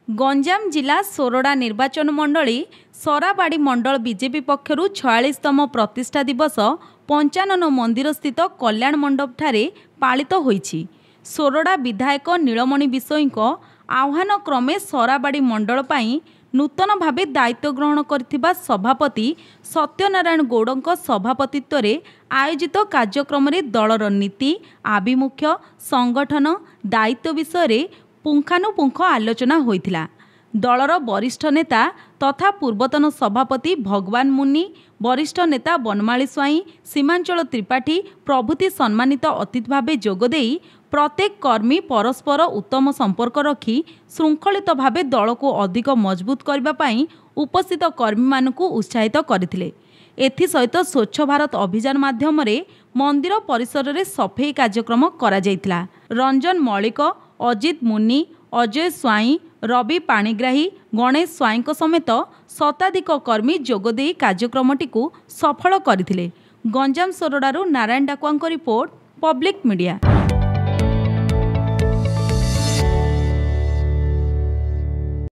गंजाम जिला सोरडा निर्वाचन मंडली सराबाड़ी मंडल बीजेपी पक्षर 46तम प्रतिष्ठा दिवस पंचानन मंदिर स्थित कल्याण मंडप ठारे पालित होईछि। सोरडा विधायक नीलमणि बिशोई आह्वान क्रमे सराबाड़ी मंडल पाई नूतन भावे दायित्व ग्रहण करथिबा सभापति सत्यनारायण गौड़ सभापतित्व रे आयोजित कार्यक्रम रे दलर नीति आभिमुख्य संगठन दायित्व विषय पुंखानुपुंख आलोचना होइथिला। दलर वरिष्ठ नेता तथा पूर्वतन सभापति भगवान मुनि, वरिष्ठ नेता बनमाली स्वाई, सीमांचल त्रिपाठी प्रभृति सम्मानित अतिथि भावे जोगदेई प्रत्येक कर्मी परस्पर उत्तम संपर्क रखी श्रृंखलित भावे दल को अधिक मजबूत करबा पई उपस्थित कर्मी मानकु उत्साहित करथिले। एथिसहित स्वच्छ भारत अभियान माध्यम मंदिर परिसर रे सफेई कार्यक्रम करा जायतिला। रंजन मौलिक, अजित मुनि, अजय स्वाई, रवि पाणिग्राही, गणेश स्वाई समेत शताधिक कर्मी जोगदेई कार्यक्रमटी सफल करथिले। गंजाम सोरडारू नारायण डाकुआंक रिपोर्ट, पब्लिक मीडिया।